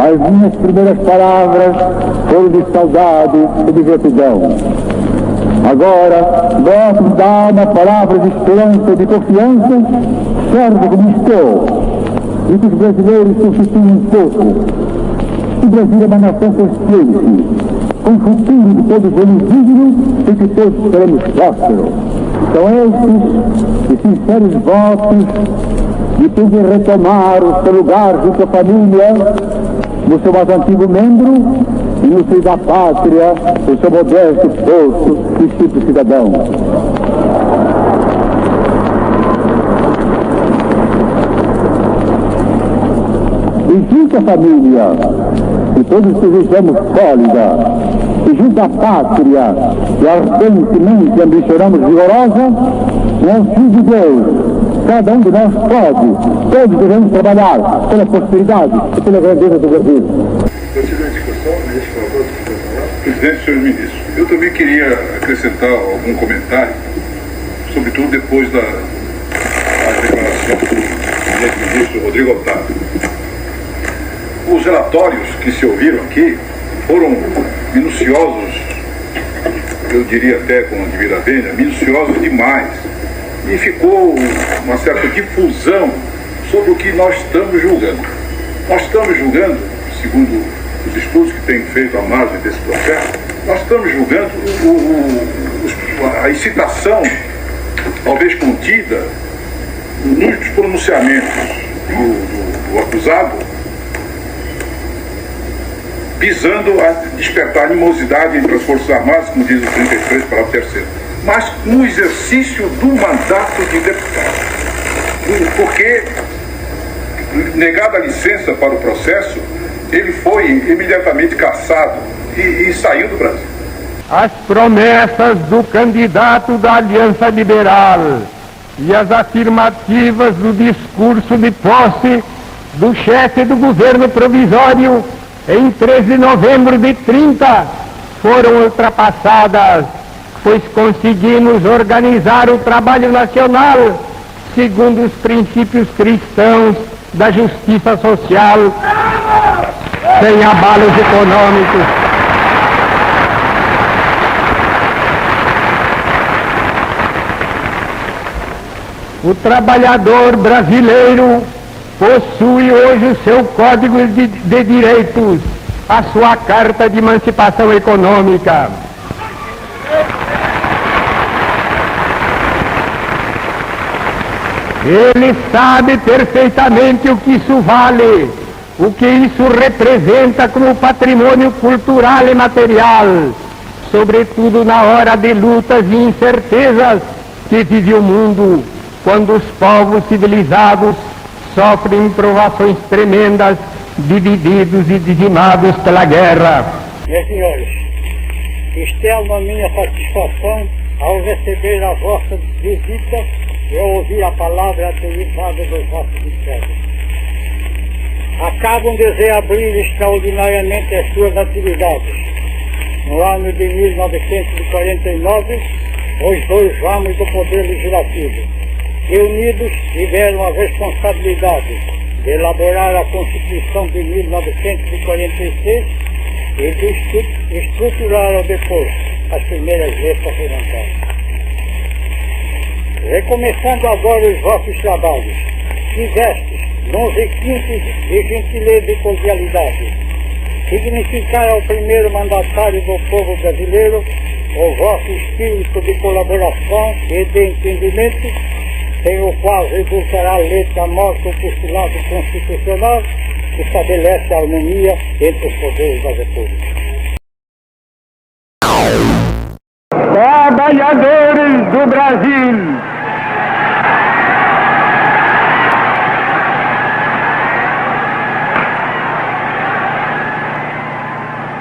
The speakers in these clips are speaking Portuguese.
As minhas primeiras palavras foram de saudade e de gratidão. Agora, gosto de dar uma palavra de esperança e de confiança, certo como estou, e que os brasileiros constituem um pouco. O Brasil é uma nação consciente, com um futuro de todos eles digno e que todos seremos prósperos. São estes e sinceros votos de quem de retomar o seu lugar junto à família, no seu mais antigo membro e no seio da pátria, o seu modesto posto e simples cidadão. E junto à família, que todos desejamos sólida, e junto à pátria, que ardentemente ambicionamos vigorosa, com o fim de Deus, cada um de nós pode, todos devemos trabalhar pela prosperidade e pela grandeza do Brasil. Presidente, senhores ministros, eu também queria acrescentar algum comentário, sobretudo depois da declaração do ministro Rodrigo Otávio. Os relatórios que se ouviram aqui foram minuciosos, eu diria até com a devida vênia, minuciosos demais. E ficou uma certa difusão sobre o que nós estamos julgando. Nós estamos julgando, segundo os estudos que tenho feito à margem desse processo, nós estamos julgando a incitação, talvez contida, nos pronunciamentos do acusado, visando a despertar animosidade entre as Forças Armadas, como diz o 33, parágrafo 3º, mas no exercício do mandato de deputado. Porque, negada a licença para o processo, ele foi imediatamente cassado e saiu do Brasil. As promessas do candidato da Aliança Liberal e as afirmativas do discurso de posse do chefe do governo provisório em 13 de novembro de 30 foram ultrapassadas, pois conseguimos organizar o trabalho nacional segundo os princípios cristãos da justiça social, sem abalos econômicos. O trabalhador brasileiro possui hoje o seu Código de Direitos, a sua Carta de Emancipação Econômica. Ele sabe perfeitamente o que isso vale, o que isso representa como patrimônio cultural e material, sobretudo na hora de lutas e incertezas que vive o mundo, quando os povos civilizados sofrem provações tremendas, divididos e dizimados pela guerra. Meus senhores, externo a minha satisfação ao receber a vossa visita e ao ouvir a palavra atualizada dos vossos mistérios. Acabam de reabrir extraordinariamente as suas atividades. No ano de 1949, os dois ramos do Poder Legislativo, reunidos, tiveram a responsabilidade de elaborar a Constituição de 1946 e de estruturar depois as primeiras leis parlamentares. Recomeçando agora os vossos trabalhos, fizestes, num requinte de gentileza e cordialidade, significar ao primeiro mandatário do povo brasileiro o vosso espírito de colaboração e de entendimento, sem o qual resultará a letra morta o postulado constitucional que estabelece a harmonia entre os poderes da República. Trabalhadores do Brasil,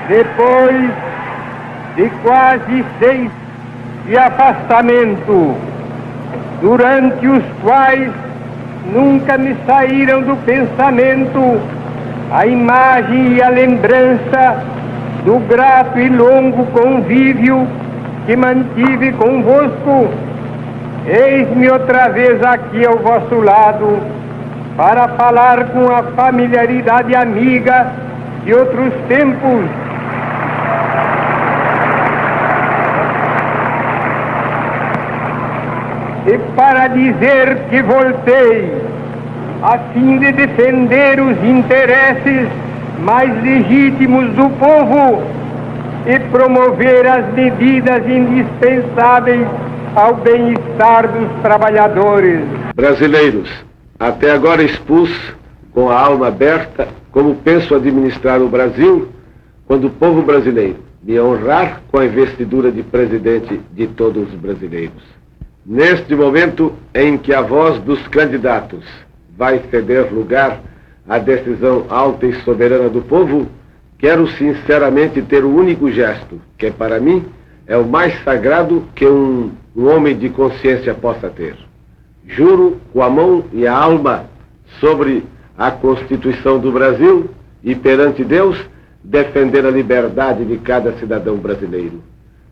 depois de quase 6 de afastamento, durante os quais nunca me saíram do pensamento a imagem e a lembrança do grato e longo convívio que mantive convosco, eis-me outra vez aqui ao vosso lado para falar com a familiaridade amiga de outros tempos, e para dizer que voltei a fim de defender os interesses mais legítimos do povo e promover as medidas indispensáveis ao bem-estar dos trabalhadores. Brasileiros, até agora expus com a alma aberta como penso administrar o Brasil quando o povo brasileiro me honrar com a investidura de presidente de todos os brasileiros. Neste momento em que a voz dos candidatos vai ceder lugar à decisão alta e soberana do povo, quero sinceramente ter o único gesto, que para mim é o mais sagrado que um homem de consciência possa ter. Juro com a mão e a alma sobre a Constituição do Brasil e perante Deus defender a liberdade de cada cidadão brasileiro.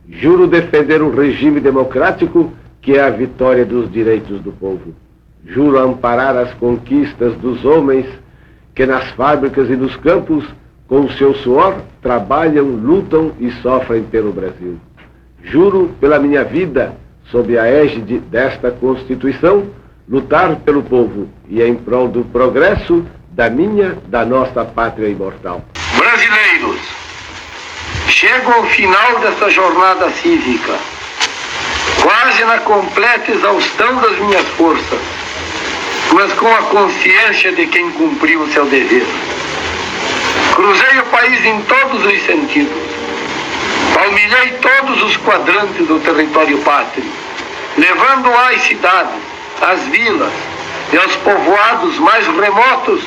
Juro defender um regime democrático que é a vitória dos direitos do povo. Juro amparar as conquistas dos homens que nas fábricas e nos campos, com o seu suor, trabalham, lutam e sofrem pelo Brasil. Juro pela minha vida, sob a égide desta Constituição, lutar pelo povo e em prol do progresso da nossa pátria imortal. Brasileiros, chego ao final desta jornada cívica, quase na completa exaustão das minhas forças, mas com a consciência de quem cumpriu o seu dever. Cruzei o país em todos os sentidos, palmilhei todos os quadrantes do território pátrio, levando às cidades, às vilas e aos povoados mais remotos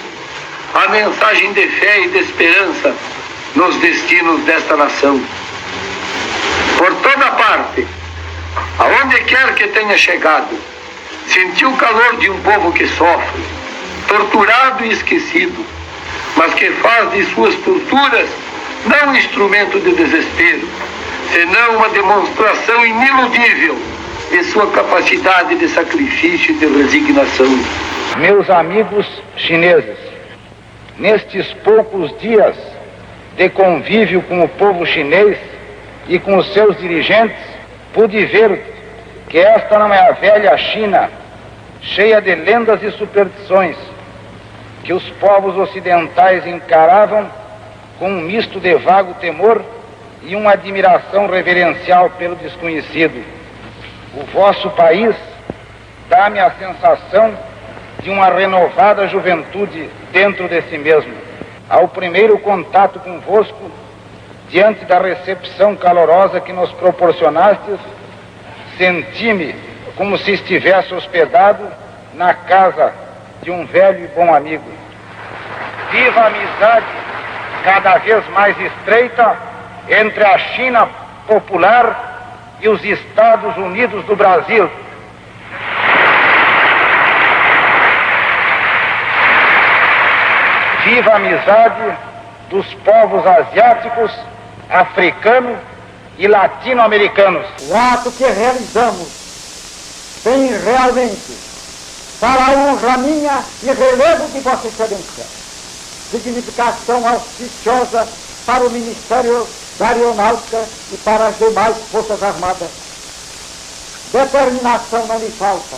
a mensagem de fé e de esperança nos destinos desta nação. Por toda parte, aonde quer que tenha chegado, senti o calor de um povo que sofre, torturado e esquecido, mas que faz de suas torturas não um instrumento de desespero, senão uma demonstração iniludível de sua capacidade de sacrifício e de resignação. Meus amigos chineses, nestes poucos dias de convívio com o povo chinês e com os seus dirigentes, pude ver que esta não é a velha China, cheia de lendas e superstições, que os povos ocidentais encaravam com um misto de vago temor e uma admiração reverencial pelo desconhecido. O vosso país dá-me a sensação de uma renovada juventude dentro de si mesmo. Ao primeiro contato convosco, diante da recepção calorosa que nos proporcionastes, senti-me como se estivesse hospedado na casa de um velho e bom amigo. Viva a amizade cada vez mais estreita entre a China popular e os Estados Unidos do Brasil. Viva a amizade dos povos asiáticos, africanos e latino-americanos. O ato que realizamos tem realmente, para a honra minha e relevo de Vossa Excelência, significação auspiciosa para o Ministério da Aeronáutica e para as demais Forças Armadas. Determinação não lhe falta,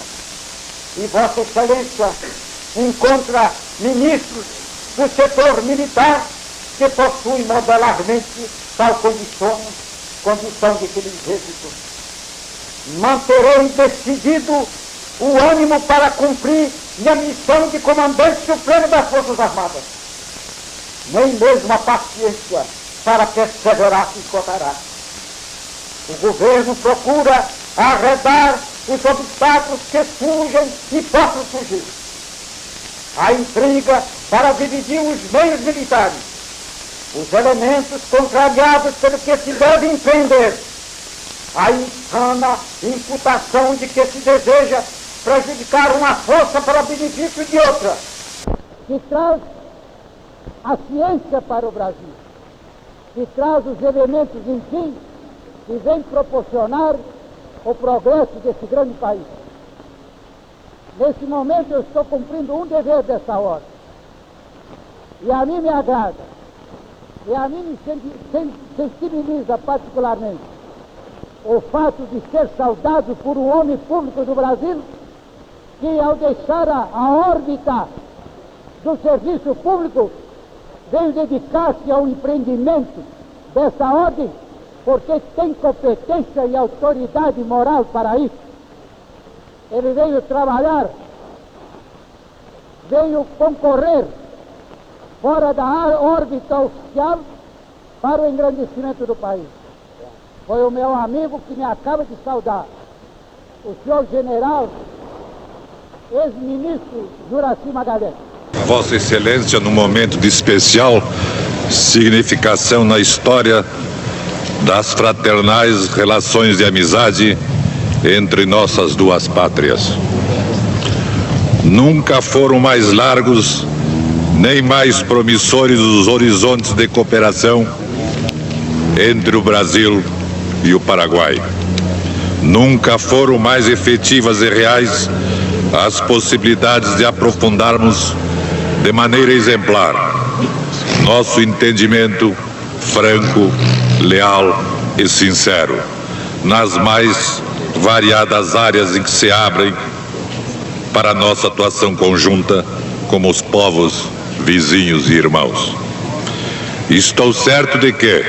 e Vossa Excelência encontra ministros do setor militar que possuem modelarmente tal condição de feliz êxito. Manterei decidido o ânimo para cumprir minha missão de comandante supremo das Forças Armadas. Nem mesmo a paciência para perseverar se esgotará. O governo procura arredar os obstáculos que surgem e possam surgir. A intriga para dividir os meios militares, os elementos contrariados pelo que se deve empreender, a insana imputação de que se deseja prejudicar uma força para benefício de outra, que traz a ciência para o Brasil, que traz os elementos, enfim, que vem proporcionar o progresso desse grande país. Nesse momento eu estou cumprindo um dever dessa hora, e a mim me agrada E a mim me sensibiliza particularmente o fato de ser saudado por um homem público do Brasil que, ao deixar a órbita do serviço público, veio dedicar-se ao empreendimento dessa ordem, porque tem competência e autoridade moral para isso. Ele veio trabalhar, veio concorrer fora da órbita oficial para o engrandecimento do país. Foi o meu amigo que me acaba de saudar, o senhor general, ex-ministro Juraci Magalhães. Vossa Excelência, num momento de especial significação na história das fraternais relações de amizade entre nossas duas pátrias. Nunca foram mais largos nem mais promissores os horizontes de cooperação entre o Brasil e o Paraguai. Nunca foram mais efetivas e reais as possibilidades de aprofundarmos de maneira exemplar nosso entendimento franco, leal e sincero nas mais variadas áreas em que se abrem para nossa atuação conjunta como os povos vizinhos e irmãos. Estou certo de que,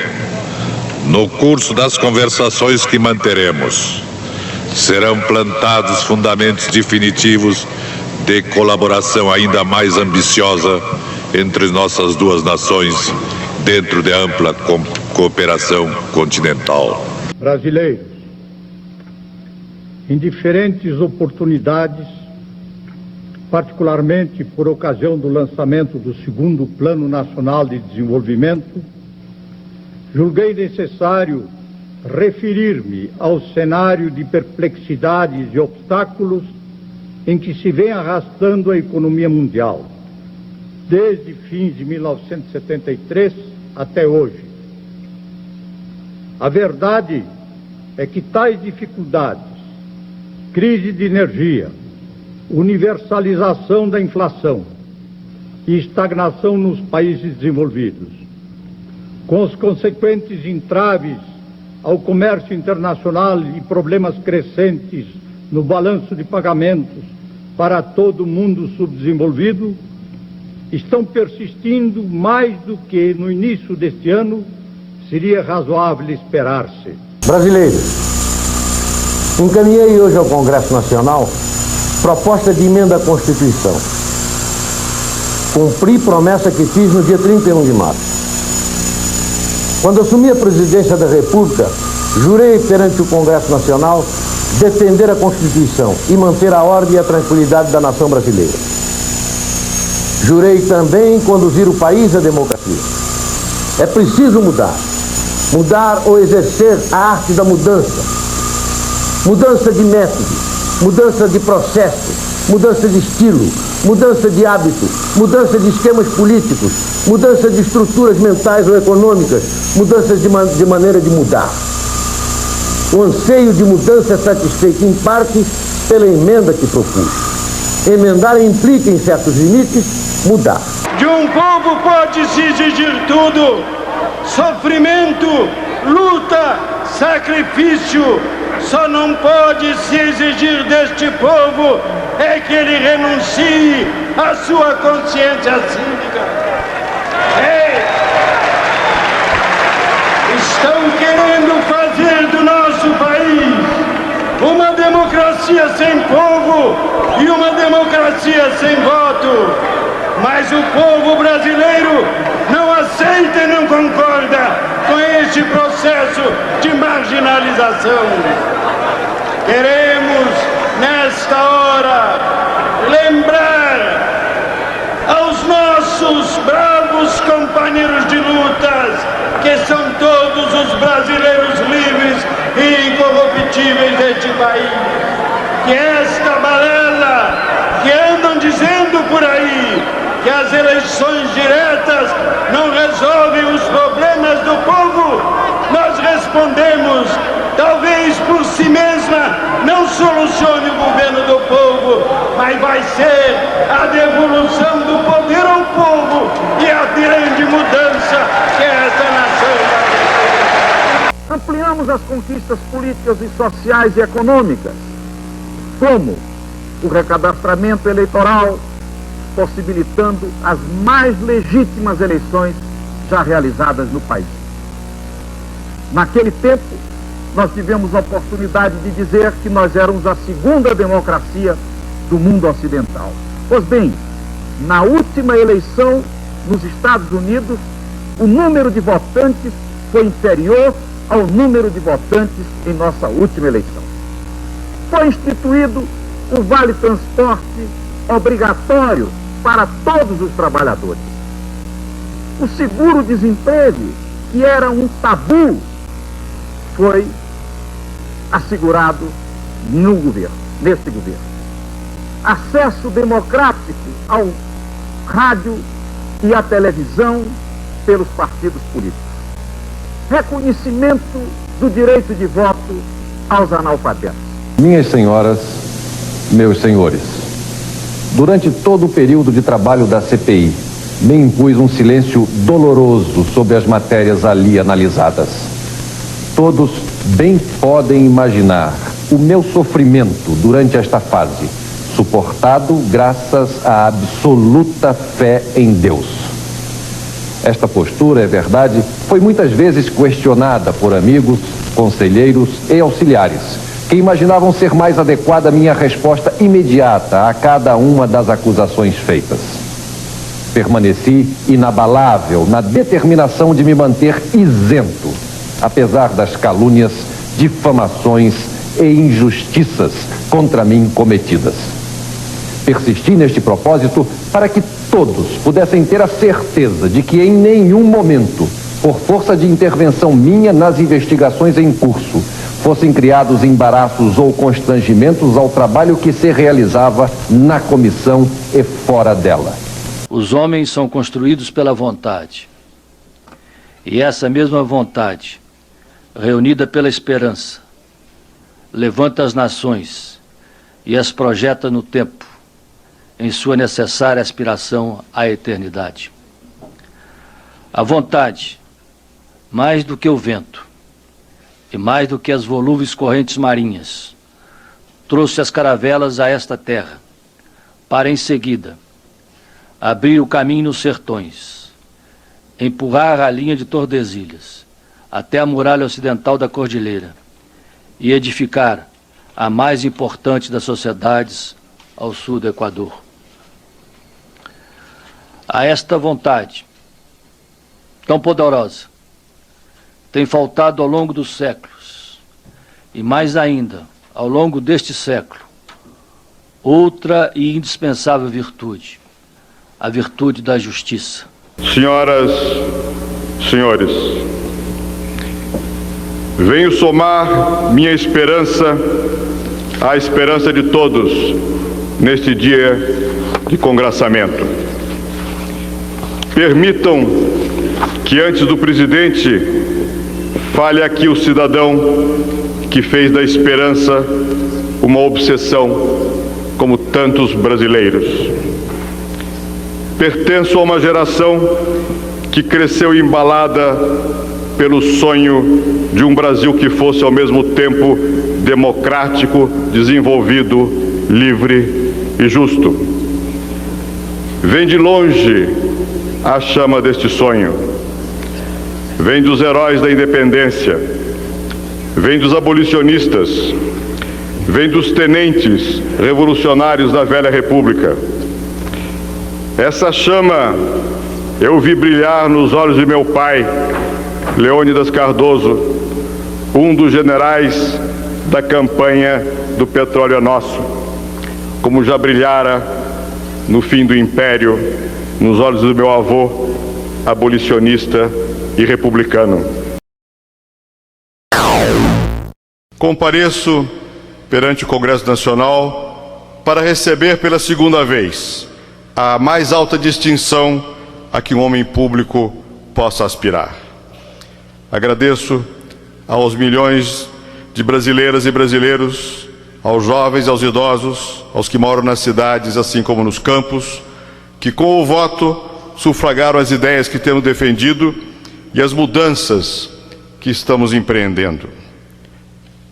no curso das conversações que manteremos, serão plantados fundamentos definitivos de colaboração ainda mais ambiciosa entre nossas duas nações dentro de ampla cooperação continental. Brasileiros, em diferentes oportunidades, particularmente por ocasião do lançamento do segundo Plano Nacional de Desenvolvimento, julguei necessário referir-me ao cenário de perplexidades e obstáculos em que se vem arrastando a economia mundial, desde fins de 1973 até hoje. A verdade é que tais dificuldades, crise de energia, universalização da inflação e estagnação nos países desenvolvidos, com os consequentes entraves ao comércio internacional e problemas crescentes no balanço de pagamentos para todo o mundo subdesenvolvido, estão persistindo mais do que no início deste ano seria razoável esperar-se. Brasileiros, encaminhei hoje ao Congresso Nacional proposta de emenda à Constituição. Cumpri promessa que fiz no dia 31 de março. Quando assumi a presidência da República, jurei perante o Congresso Nacional defender a Constituição e manter a ordem e a tranquilidade da nação brasileira. Jurei também conduzir o país à democracia. É preciso mudar ou exercer a arte da mudança. Mudança de método, mudança de processo, mudança de estilo, mudança de hábito, mudança de esquemas políticos, mudança de estruturas mentais ou econômicas, mudanças de maneira de mudar. O anseio de mudança é satisfeito em parte pela emenda que propus. Emendar implica, em certos limites, mudar. De um povo pode-se exigir tudo: sofrimento, luta, sacrifício. Só não pode se exigir deste povo é que ele renuncie à sua consciência cívica. Estão querendo fazer do nosso país uma democracia sem povo e uma democracia sem voto. Mas o povo brasileiro não aceita e não concorda com este processo de marginalização. Queremos, nesta hora, lembrar aos nossos bravos companheiros de lutas, que são todos os brasileiros livres e incorruptíveis deste país, que esta balela que andam dizendo por aí que as eleições diretas não resolvem os problemas do povo, nós respondemos: talvez por si mesma não solucione o governo do povo, mas vai ser a devolução do poder ao povo e a grande mudança que é essa Alcançamos as conquistas políticas e sociais e econômicas, como o recadastramento eleitoral, possibilitando as mais legítimas eleições já realizadas no país. Naquele tempo, nós tivemos a oportunidade de dizer que nós éramos a segunda democracia do mundo ocidental. Pois bem, na última eleição nos Estados Unidos, o número de votantes foi inferior ao número de votantes em nossa última eleição. Foi instituído o Vale Transporte obrigatório para todos os trabalhadores. O seguro-desemprego, que era um tabu, foi assegurado no governo, neste governo. Acesso democrático ao rádio e à televisão pelos partidos políticos. Reconhecimento do direito de voto aos analfabetos. Minhas senhoras, meus senhores, durante todo o período de trabalho da CPI, me impus um silêncio doloroso sobre as matérias ali analisadas. Todos bem podem imaginar o meu sofrimento durante esta fase, suportado graças à absoluta fé em Deus. Esta postura, é verdade, foi muitas vezes questionada por amigos, conselheiros e auxiliares, que imaginavam ser mais adequada a minha resposta imediata a cada uma das acusações feitas. Permaneci inabalável na determinação de me manter isento, apesar das calúnias, difamações e injustiças contra mim cometidas. Persisti neste propósito para que todos pudessem ter a certeza de que em nenhum momento, por força de intervenção minha nas investigações em curso, fossem criados embaraços ou constrangimentos ao trabalho que se realizava na comissão e fora dela. Os homens são construídos pela vontade. E essa mesma vontade, reunida pela esperança, levanta as nações e as projeta no tempo, em sua necessária aspiração à eternidade. A vontade, mais do que o vento, e mais do que as volúveis correntes marinhas, trouxe as caravelas a esta terra, para em seguida abrir o caminho nos sertões, empurrar a linha de Tordesilhas até a muralha ocidental da cordilheira e edificar a mais importante das sociedades ao sul do Equador. A esta vontade, tão poderosa, tem faltado ao longo dos séculos, e mais ainda, ao longo deste século, outra e indispensável virtude, a virtude da justiça. Senhoras, senhores, venho somar minha esperança à esperança de todos neste dia de congraçamento. Permitam que antes do presidente fale aqui o cidadão que fez da esperança uma obsessão, como tantos brasileiros. Pertenço a uma geração que cresceu embalada pelo sonho de um Brasil que fosse ao mesmo tempo democrático, desenvolvido, livre e justo. Vem de longe a chama deste sonho. Vem dos heróis da independência, vem dos abolicionistas, vem dos tenentes revolucionários da velha república. Essa chama eu vi brilhar nos olhos de meu pai, Leônidas Cardoso, um dos generais da campanha do Petróleo é Nosso, como já brilhara no fim do Império, nos olhos do meu avô, abolicionista e republicano. Compareço perante o Congresso Nacional para receber pela segunda vez a mais alta distinção a que um homem público possa aspirar. Agradeço aos milhões de brasileiras e brasileiros, aos jovens, aos idosos, aos que moram nas cidades, assim como nos campos, que com o voto sufragaram as ideias que temos defendido e as mudanças que estamos empreendendo.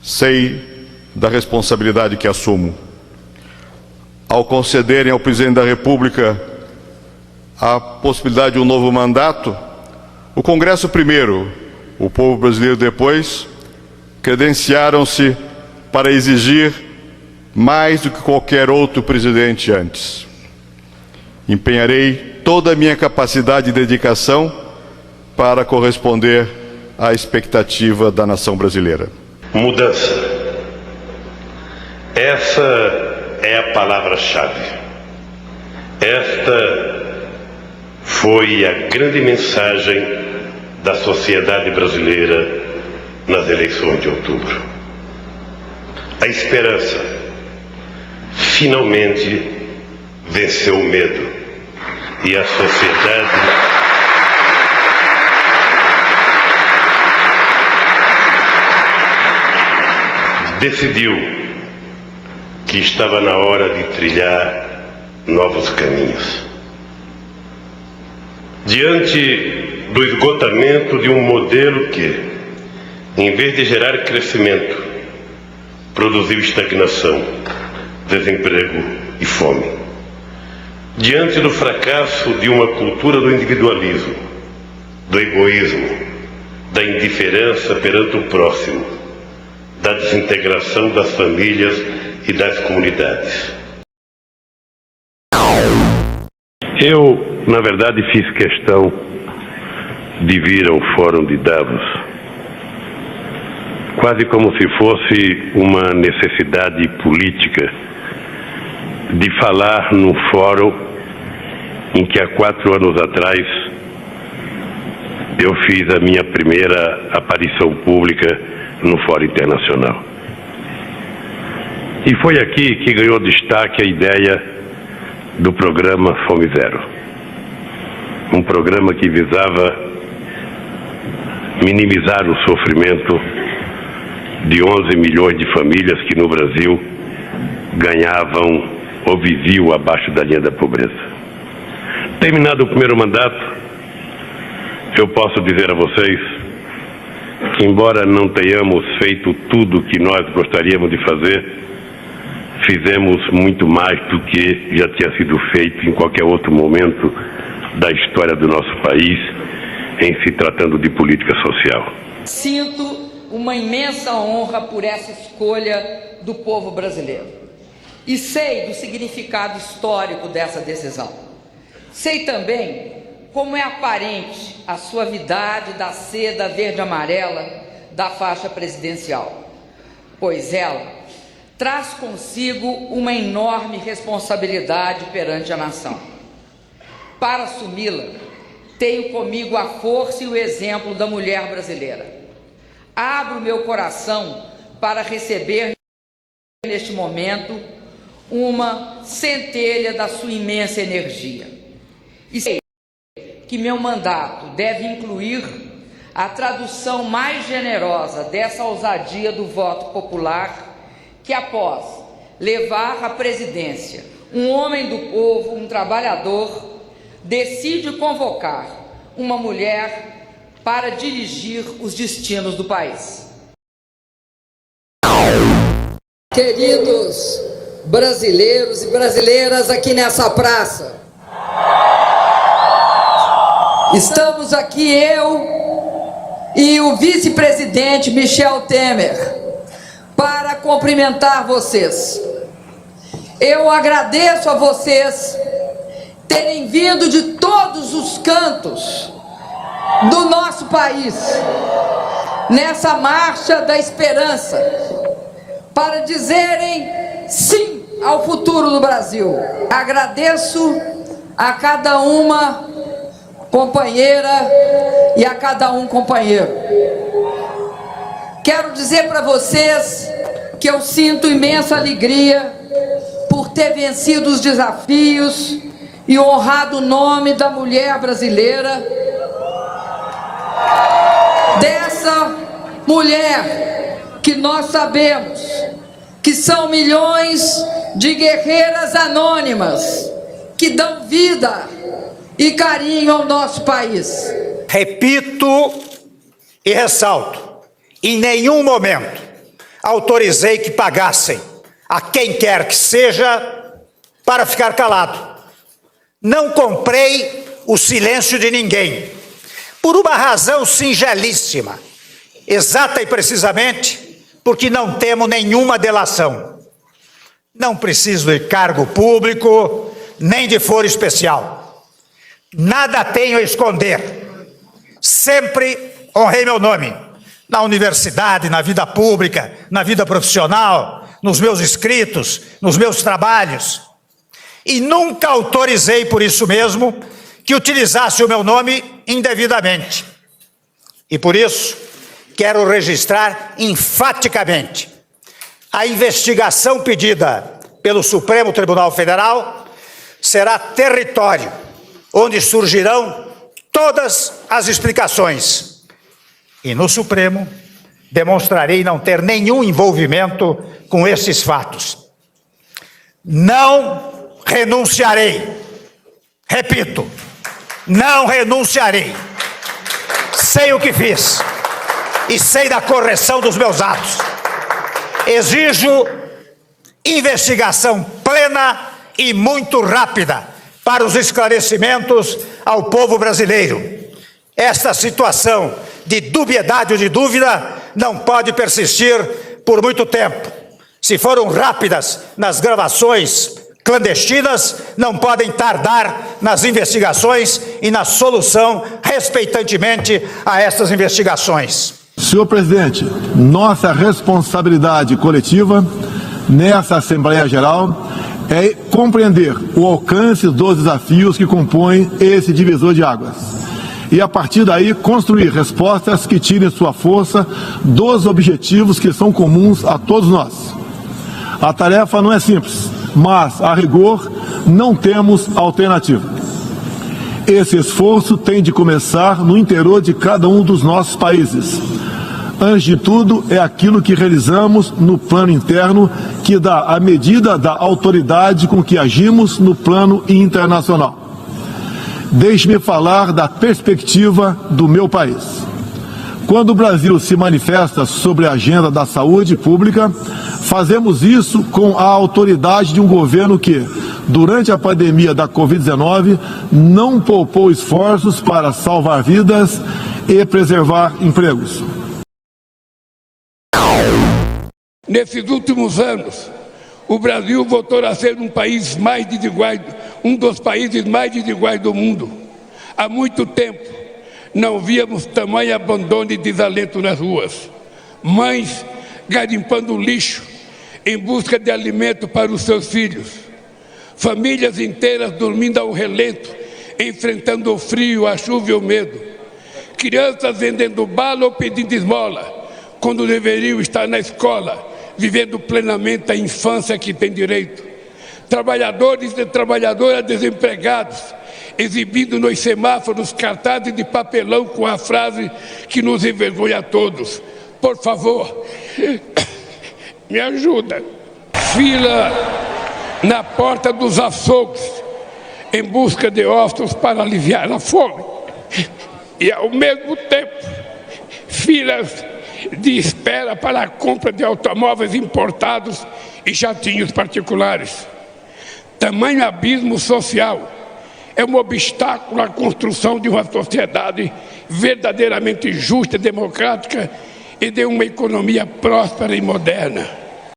Sei da responsabilidade que assumo. Ao concederem ao presidente da República a possibilidade de um novo mandato, o Congresso primeiro, o povo brasileiro depois, credenciaram-se para exigir mais do que qualquer outro presidente antes. Empenharei toda a minha capacidade e dedicação para corresponder à expectativa da nação brasileira. Mudança. Essa é a palavra-chave. Esta foi a grande mensagem da sociedade brasileira nas eleições de outubro. A esperança finalmente venceu o medo e a sociedade decidiu que estava na hora de trilhar novos caminhos. Diante do esgotamento de um modelo que, em vez de gerar crescimento, produziu estagnação, desemprego e fome. Diante do fracasso de uma cultura do individualismo, do egoísmo, da indiferença perante o próximo, da desintegração das famílias e das comunidades. Eu, na verdade, fiz questão de vir ao Fórum de Davos, quase como se fosse uma necessidade política de falar num fórum em que há 4 anos atrás eu fiz a minha primeira aparição pública no Fórum Internacional. E foi aqui que ganhou destaque a ideia do programa Fome Zero. Um programa que visava minimizar o sofrimento de 11 milhões de famílias que no Brasil ganhavam ou viviam abaixo da linha da pobreza. Terminado o primeiro mandato, eu posso dizer a vocês que, embora não tenhamos feito tudo o que nós gostaríamos de fazer, fizemos muito mais do que já tinha sido feito em qualquer outro momento da história do nosso país, em se tratando de política social. Sinto uma imensa honra por essa escolha do povo brasileiro. E sei do significado histórico dessa decisão. Sei também como é aparente a suavidade da seda verde-amarela da faixa presidencial, pois ela traz consigo uma enorme responsabilidade perante a nação. Para assumi-la, tenho comigo a força e o exemplo da mulher brasileira. Abro meu coração para receber neste momento uma centelha da sua imensa energia. E sei que meu mandato deve incluir a tradução mais generosa dessa ousadia do voto popular que, após levar à presidência um homem do povo, um trabalhador, decide convocar uma mulher para dirigir os destinos do país. Queridos brasileiros e brasileiras aqui nessa praça, estamos aqui eu e o vice-presidente Michel Temer para cumprimentar vocês. Eu agradeço a vocês terem vindo de todos os cantos do nosso país nessa marcha da esperança para dizerem sim ao futuro do Brasil. Agradeço a cada uma companheira e a cada um companheiro. Quero dizer para vocês que eu sinto imensa alegria por ter vencido os desafios e honrado o nome da mulher brasileira, dessa mulher que nós sabemos que são milhões de guerreiras anônimas que dão vida e carinho ao nosso país. Repito e ressalto, em nenhum momento autorizei que pagassem a quem quer que seja para ficar calado. Não comprei o silêncio de ninguém, por uma razão singelíssima, exata e precisamente porque não temo nenhuma delação. Não preciso de cargo público, nem de foro especial. Nada tenho a esconder. Sempre honrei meu nome, na universidade, na vida pública, na vida profissional, nos meus escritos, nos meus trabalhos. E nunca autorizei, por isso mesmo, que utilizasse o meu nome indevidamente. E por isso, quero registrar enfaticamente: a investigação pedida pelo Supremo Tribunal Federal será território onde surgirão todas as explicações. E no Supremo demonstrarei não ter nenhum envolvimento com esses fatos. Não renunciarei. Repito, não renunciarei. Sei o que fiz e sei da correção dos meus atos. Exijo investigação plena e muito rápida para os esclarecimentos ao povo brasileiro. Esta situação de dubiedade ou de dúvida não pode persistir por muito tempo. Se foram rápidas nas gravações clandestinas, não podem tardar nas investigações e na solução respeitantemente a estas investigações. Senhor presidente, nossa responsabilidade coletiva nessa Assembleia Geral é compreender o alcance dos desafios que compõem esse divisor de águas e, a partir daí, construir respostas que tirem sua força dos objetivos que são comuns a todos nós. A tarefa não é simples, mas, a rigor, não temos alternativa. Esse esforço tem de começar no interior de cada um dos nossos países. Antes de tudo, é aquilo que realizamos no plano interno que dá a medida da autoridade com que agimos no plano internacional. Deixe-me falar da perspectiva do meu país. Quando o Brasil se manifesta sobre a agenda da saúde pública, fazemos isso com a autoridade de um governo que, durante a pandemia da Covid-19, não poupou esforços para salvar vidas e preservar empregos. Nesses últimos anos, o Brasil voltou a ser um país mais desigual, um dos países mais desiguais do mundo. Há muito tempo não víamos tamanho abandono e desalento nas ruas. Mães garimpando lixo em busca de alimento para os seus filhos. Famílias inteiras dormindo ao relento, enfrentando o frio, a chuva e o medo. Crianças vendendo bala ou pedindo esmola, quando deveriam estar na escola, vivendo plenamente a infância que tem direito. Trabalhadores e trabalhadoras desempregados, exibindo nos semáforos cartazes de papelão com a frase que nos envergonha a todos: por favor, me ajuda. Fila na porta dos açougues, em busca de ossos para aliviar a fome. E ao mesmo tempo, filas de espera para a compra de automóveis importados e jatinhos particulares. Tamanho abismo social é um obstáculo à construção de uma sociedade verdadeiramente justa e democrática e de uma economia próspera e moderna.